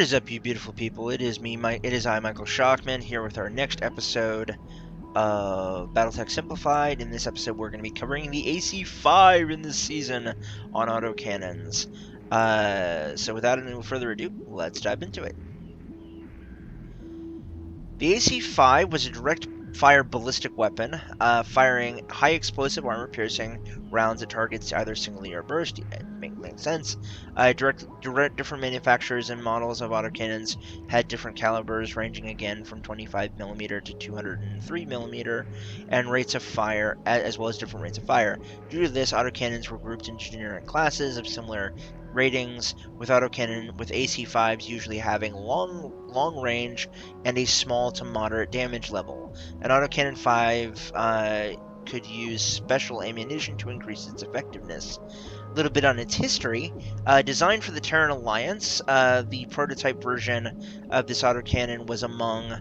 What is up, you beautiful people? It is I, Michael Shockman, here with our next episode of Battletech Simplified. In this episode, we're going to be covering the AC5 in this season on autocannons. So without any further ado, let's dive into it. The AC5 was a direct-fire ballistic weapon, firing high explosive armor-piercing rounds at targets either singly or burst. It makes sense. Different manufacturers and models of autocannons had different calibers, ranging again from 25mm to 203mm, and rates of fire, as well as different rates of fire. Due to this, autocannons were grouped into generic classes of similar ratings, with AC5s usually having long range and a small to moderate damage level. An autocannon 5 could use special ammunition to increase its effectiveness. A little bit on its history. Designed for the Terran Alliance, the prototype version of this autocannon was among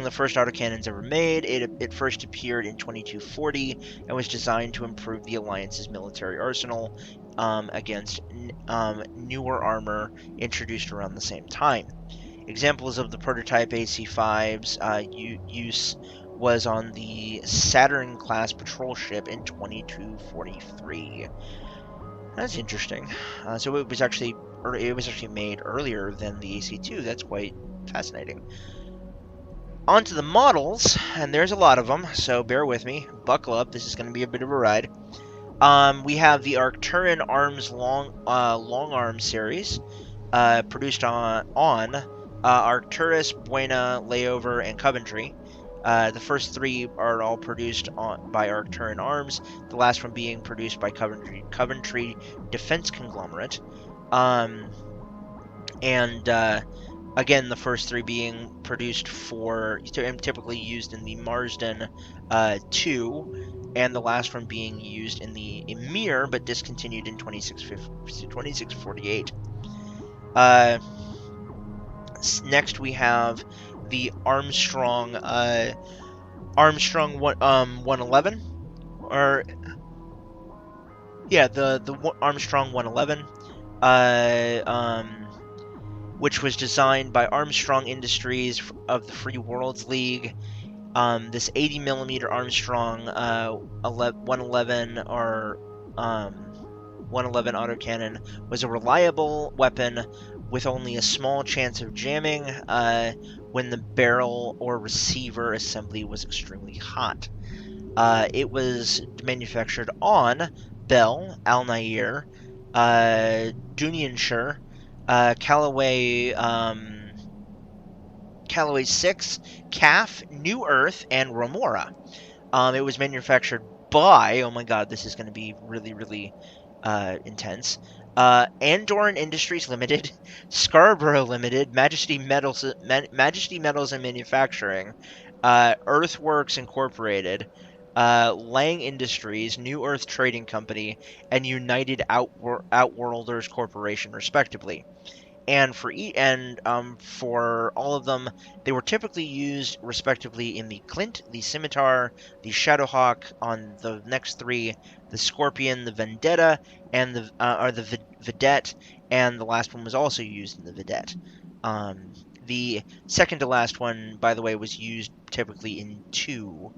the first autocannons ever made. It first appeared in 2240 and was designed to improve the Alliance's military arsenal against newer armor introduced around the same time. Examples of the prototype AC5's use was on the Saturn-class patrol ship in 2243. That's interesting. So it was actually made earlier than the AC2. That's quite fascinating. On to the models, and there's a lot of them, so bear with me. Buckle up. This is going to be a bit of a ride. We have the Arcturan Arms Long Arm series, produced on Arcturus, Buena, Layover, and Coventry. The first three are all produced by Arcturan Arms, the last one being produced by Coventry Defense Conglomerate. Again, the first three being produced typically used in the Marsden 2, and the last one being used in the Emir, but discontinued in 2648. Next, we have the Armstrong 111, the Armstrong 111, which was designed by Armstrong Industries of the Free Worlds League. This 80mm Armstrong 111 autocannon was a reliable weapon with only a small chance of jamming when the barrel or receiver assembly was extremely hot. It was manufactured on Bell, Al Nair, Dunyanshire, Callaway 6, CAF, New Earth, and Remora. It was manufactured by, oh my god, this is going to be really, really intense, Andorran Industries Limited, Scarborough Limited, Majesty Metals and Manufacturing, Earthworks Incorporated, Lang Industries, New Earth Trading Company, and United Outworlders Corporation, respectively. And for all of them, they were typically used respectively in the Clint, the Scimitar, the Shadowhawk. On the next three, the Scorpion, the Vendetta, and the Vedette, and the last one was also used in the Vedette. The second to last one, by the way, was used typically in two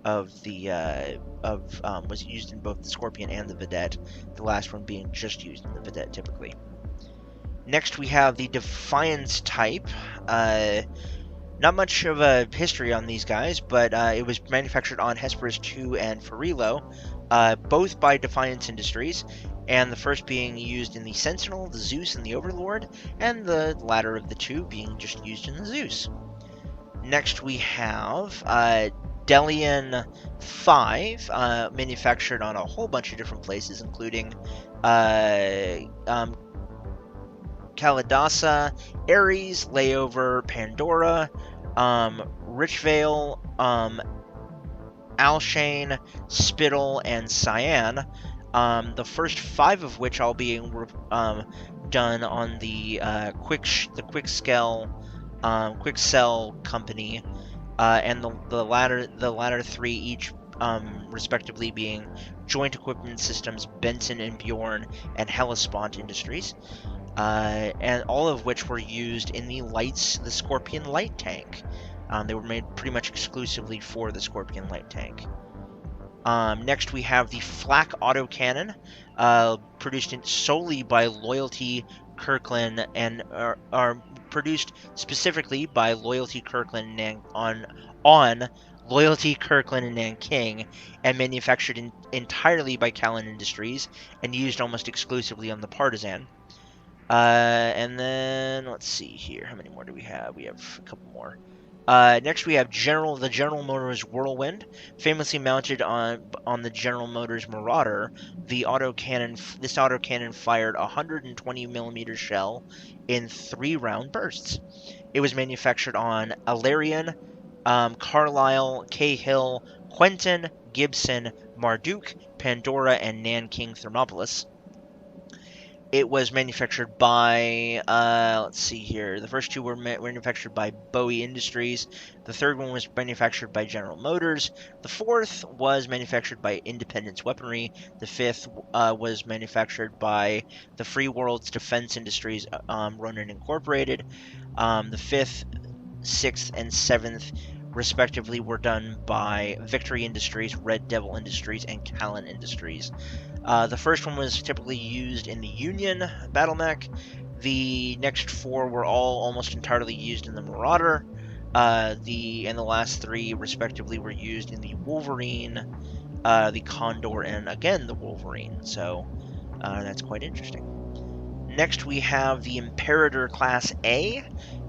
of the was used in both the Scorpion and the Vedette. The last one being just used in the Vedette typically. Next, we have the Defiance type. Not much of a history on these guys, but it was manufactured on Hesperus 2 and Ferrilo, both by Defiance Industries, and the first being used in the Sentinel, the Zeus, and the Overlord, and the latter of the two being just used in the Zeus. Next, we have Delian 5, manufactured on a whole bunch of different places, including Kalidasa, Ares, Layover, Pandora, Richvale, Alshane, Spittle, and Cyan. The first 5 of which all being done on the Quick Cell company, and the latter 3 each respectively being Joint Equipment Systems, Benson and Bjorn, and Hellespont Industries, and all of which were used in the Scorpion light tank. They were made pretty much exclusively for the Scorpion light tank. Next, we have the flak autocannon, produced solely by Loyalty Kirkland and are produced specifically by Loyalty Kirkland on Loyalty Kirkland and Nanking, and manufactured entirely by Callan Industries and used almost exclusively on the Partisan. And then let's see here. How many more do we have? We have a couple more. Next, we have the General Motors Whirlwind, famously mounted on the General Motors Marauder. This autocannon fired a 120 millimeter shell in 3-round bursts. It was manufactured on Alarion, Carlisle, Cahill, Quentin, Gibson, Marduk, Pandora, and Nanking Thermopolis. It was manufactured by, let's see here. The first two were manufactured by Bowie Industries. The third one was manufactured by General Motors. The fourth was manufactured by Independence Weaponry. The fifth was manufactured by the Free World's Defense Industries, Ronin Incorporated. The fifth, sixth, and seventh, respectively, were done by Victory Industries, Red Devil Industries, and Callan Industries. The first one was typically used in the Union battle mech. The next four were all almost entirely used in the Marauder. The last three, respectively, were used in the Wolverine, the Condor, and again the Wolverine. So that's quite interesting. Next, we have the Imperator Class A,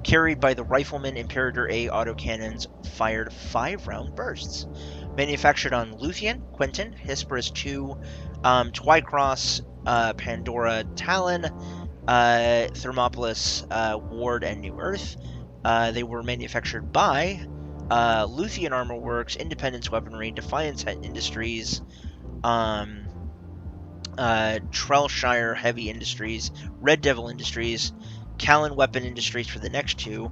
carried by the Rifleman Imperator A autocannons, fired 5-round bursts. Manufactured on Luthien, Quentin, Hesperus II, Twycross, Pandora, Talon, Thermopolis, Ward, and New Earth. They were manufactured by Luthien Armor Works, Independence Weaponry, Defiance Industries, Trellshire Heavy Industries, Red Devil Industries, Callan Weapon Industries for the next two,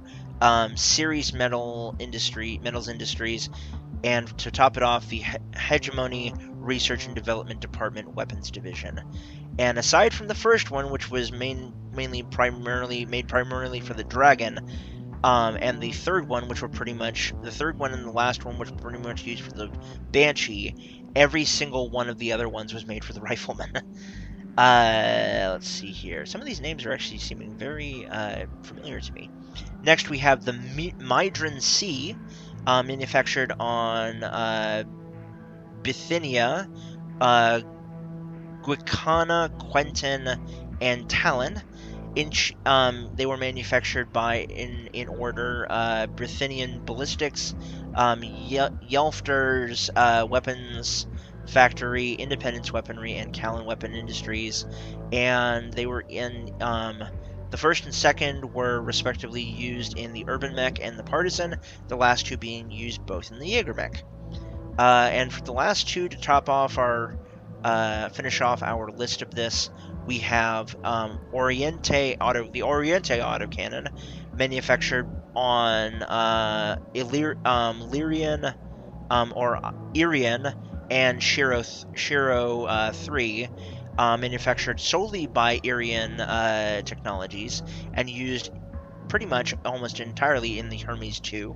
Ceres Metals Industries, and to top it off, the Hegemony Research and Development Department Weapons Division. And aside from the first one, which was made primarily for the Dragon, and the third one, and the last one, which were pretty much used for the Banshee, every single one of the other ones was made for the Rifleman. Let's see here. Some of these names are actually seeming very familiar to me. Next, we have the Mydron C, manufactured on Bithynia, Guicana, Quentin, and Talon. They were manufactured by, in order, Bithynian Ballistics, Yelfters Weapons Factory, Independence Weaponry, and Callan Weapon Industries. And they were in, the first and second were respectively used in the Urban Mech and the Partisan, the last two being used both in the Jaeger Mech. And for the last two to finish off our list of this, we have the Oriente autocannon, manufactured on Lyrian or Irian and Shiro 3, manufactured solely by Irian Technologies and used pretty much almost entirely in the Hermes 2.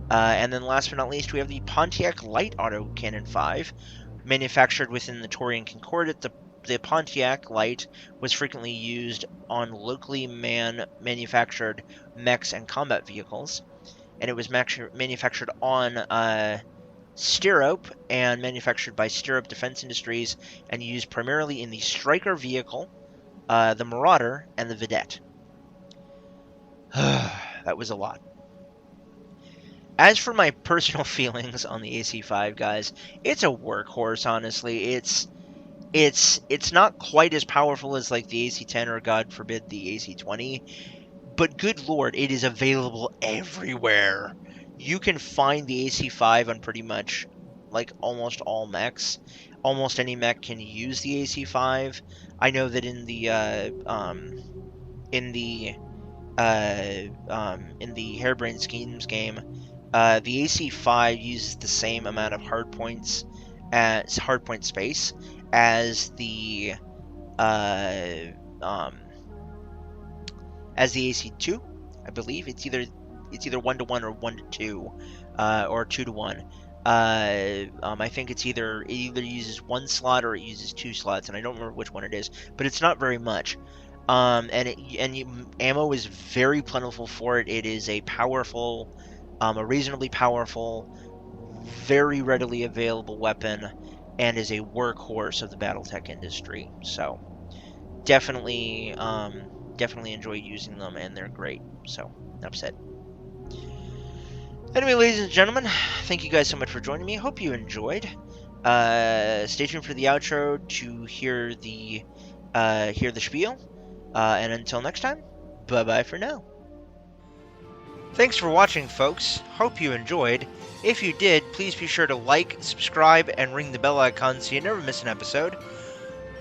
And then last but not least, we have the Pontiac Light Autocannon 5, manufactured within the Taurian Concordat. The Pontiac Light was frequently used on locally manufactured mechs and combat vehicles, and it was manufactured on Stirrup and manufactured by Stirrup Defense Industries and used primarily in the Striker vehicle, the Marauder, and the Vedette. That was a lot. As for my personal feelings on the AC5, guys, it's a workhorse, honestly. It's not quite as powerful as like the AC10 or, God forbid, the AC20, but good lord, it is available everywhere. You can find the AC5 on pretty much like almost all mechs. Almost any mech can use the AC5. I know that in the Harebrained Schemes game, The AC5 uses the same amount of hardpoint space as uh, um, the AC2. I believe it's either 1-to-1 or 1-to-2, or 2-to-1. I think it either uses one slot or it uses two slots, and I don't remember which one it is, but it's not very much. Ammo is very plentiful for it. It is a reasonably powerful, very readily available weapon, and is a workhorse of the BattleTech industry. So definitely enjoy using them, and they're great. So enough said. Anyway, ladies and gentlemen, thank you guys so much for joining me. Hope you enjoyed. Stay tuned for the outro to hear the spiel. And until next time, bye bye for now. Thanks for watching, folks. Hope you enjoyed. If you did, please be sure to like, subscribe, and ring the bell icon so you never miss an episode.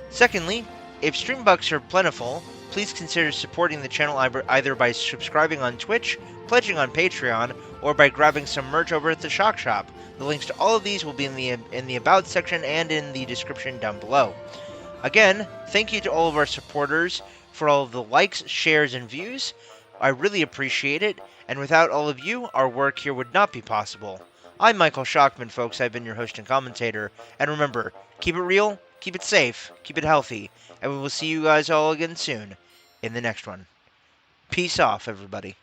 Secondly, if stream bucks are plentiful, please consider supporting the channel either by subscribing on Twitch, pledging on Patreon, or by grabbing some merch over at the Shock Shop. The links to all of these will be in the About section and in the description down below. Again, thank you to all of our supporters for all of the likes, shares, and views. I really appreciate it, and without all of you, our work here would not be possible. I'm Michael Shockman, folks. I've been your host and commentator, and remember, keep it real, keep it safe, keep it healthy, and we will see you guys all again soon in the next one. Peace off, everybody.